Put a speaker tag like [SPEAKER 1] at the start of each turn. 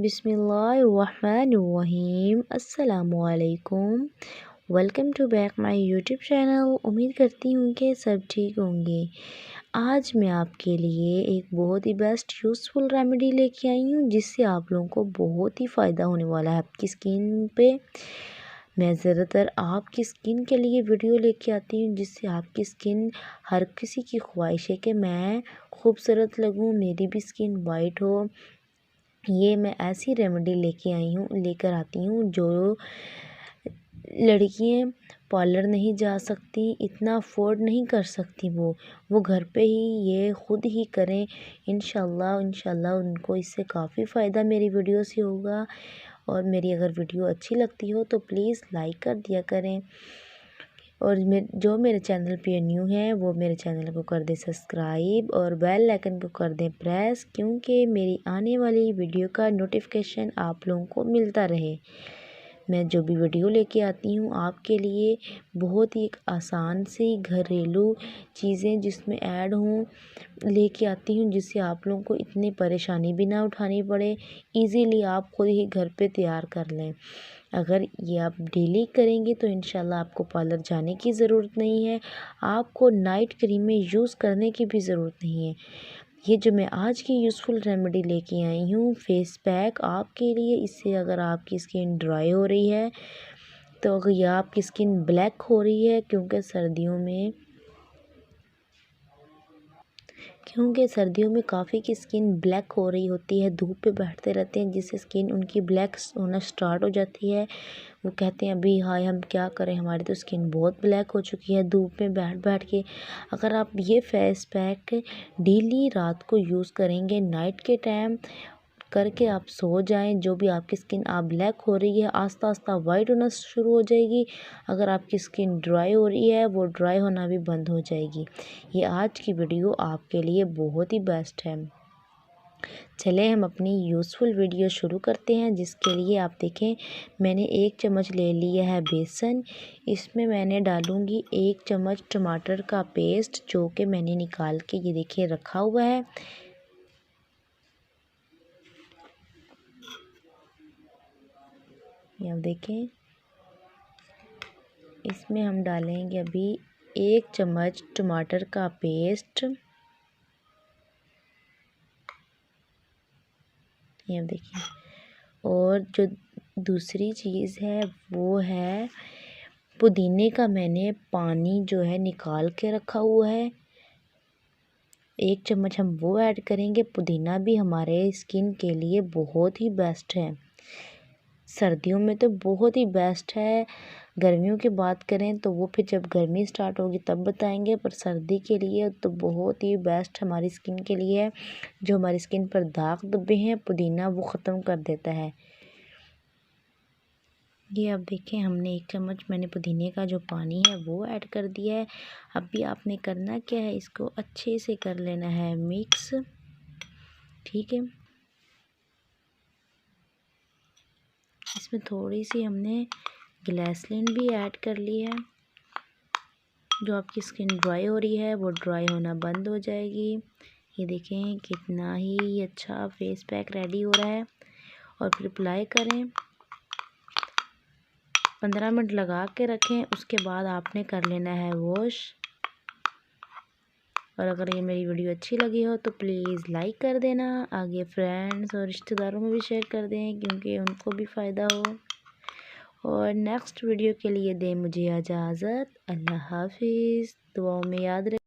[SPEAKER 1] बिस्मिल्लाहिर्रहमानिर्रहीम। अस्सलामुअलैकुम। Welcome to back my YouTube channel. उम्मीद करती हूँ कि सब ठीक होंगे। आज मैं आपके लिए एक बहुत ही बेस्ट यूज़फुल रेमेडी लेके आई हूँ जिससे आप लोगों को बहुत ही फ़ायदा होने वाला है आपकी स्किन पे। मैं ज़्यादातर आपकी स्किन के लिए वीडियो लेके आती हूँ जिससे आपकी स्किन, हर किसी की ख्वाहिश है कि मैं खूबसूरत लगूँ, मेरी भी स्किन वाइट हो। ये मैं ऐसी रेमेडी लेकर आती हूँ जो लड़कियाँ पार्लर नहीं जा सकती, इतना अफोर्ड नहीं कर सकती, वो घर पे ही ये ख़ुद ही करें। इंशाल्लाह उनको इससे काफ़ी फ़ायदा मेरी वीडियो से होगा। और मेरी अगर वीडियो अच्छी लगती हो तो प्लीज़ लाइक कर दिया करें। और जो मेरे चैनल पे न्यू है वो मेरे चैनल को कर दें सब्सक्राइब और बेल आइकन को कर दें प्रेस, क्योंकि मेरी आने वाली वीडियो का नोटिफिकेशन आप लोगों को मिलता रहे। मैं जो भी वीडियो लेके आती हूँ आपके लिए बहुत ही एक आसान सी घरेलू चीज़ें जिसमें ऐड हों लेके आती हूँ, जिससे आप लोगों को इतनी परेशानी भी ना उठानी पड़े। इजीली आप खुद ही घर पे तैयार कर लें। अगर ये आप डेली करेंगे तो इंशाल्लाह आपको पार्लर जाने की ज़रूरत नहीं है, आपको नाइट क्रीम में यूज़ करने की भी ज़रूरत नहीं है। ये जो मैं आज की यूज़फुल रेमेडी लेके आई हूँ फेस पैक आपके लिए, इससे अगर आपकी स्किन ड्राई हो रही है तो अगर या आपकी स्किन ब्लैक हो रही है क्योंकि सर्दियों में काफ़ी की स्किन ब्लैक हो रही होती है, धूप पे बैठते रहते हैं जिससे स्किन उनकी ब्लैक होना स्टार्ट हो जाती है। वो कहते हैं अभी हाय हम क्या करें, हमारी तो स्किन बहुत ब्लैक हो चुकी है धूप में बैठ बैठ के। अगर आप ये फेस पैक डेली रात को यूज़ करेंगे, नाइट के टाइम करके आप सो जाएं, जो भी आपकी स्किन आप ब्लैक हो रही है आस्ता आस्ता वाइट होना शुरू हो जाएगी। अगर आपकी स्किन ड्राई हो रही है वो ड्राई होना भी बंद हो जाएगी। ये आज की वीडियो आपके लिए बहुत ही बेस्ट है। चले हम अपनी यूज़फुल वीडियो शुरू करते हैं, जिसके लिए आप देखें मैंने 1 चम्मच ले लिया है बेसन। इसमें मैंने डालूँगी 1 चम्मच टमाटर का पेस्ट जो कि मैंने निकाल के ये देखिए रखा हुआ है। ये आप देखें, इसमें हम डालेंगे अभी 1 चम्मच टमाटर का पेस्ट। ये आप देखिए, और जो दूसरी चीज़ है वो है पुदीने का, मैंने पानी जो है निकाल के रखा हुआ है। 1 चम्मच हम वो ऐड करेंगे। पुदीना भी हमारे स्किन के लिए बहुत ही बेस्ट है, सर्दियों में तो बहुत ही बेस्ट है। गर्मियों की बात करें तो वो फिर जब गर्मी स्टार्ट होगी तब बताएंगे, पर सर्दी के लिए तो बहुत ही बेस्ट हमारी स्किन के लिए है। जो हमारी स्किन पर दाग धब्बे हैं पुदीना वो ख़त्म कर देता है। ये आप देखें हमने 1 चम्मच मैंने पुदीने का जो पानी है वो ऐड कर दिया है। अभी आपने करना क्या है, इसको अच्छे से कर लेना है मिक्स, ठीक है। इसमें थोड़ी सी हमने ग्लिसरीन भी ऐड कर ली है। जो आपकी स्किन ड्राई हो रही है वो ड्राई होना बंद हो जाएगी। ये देखें कितना ही अच्छा फेस पैक रेडी हो रहा है। और फिर अप्लाई करें, 15 मिनट लगा के रखें, उसके बाद आपने कर लेना है वॉश। और अगर ये मेरी वीडियो अच्छी लगी हो तो प्लीज़ लाइक कर देना, आगे फ्रेंड्स और रिश्तेदारों में भी शेयर कर दें क्योंकि उनको भी फ़ायदा हो। और नेक्स्ट वीडियो के लिए दें मुझे इजाज़त। अल्लाह हाफिज़। दुआओं में याद रखें।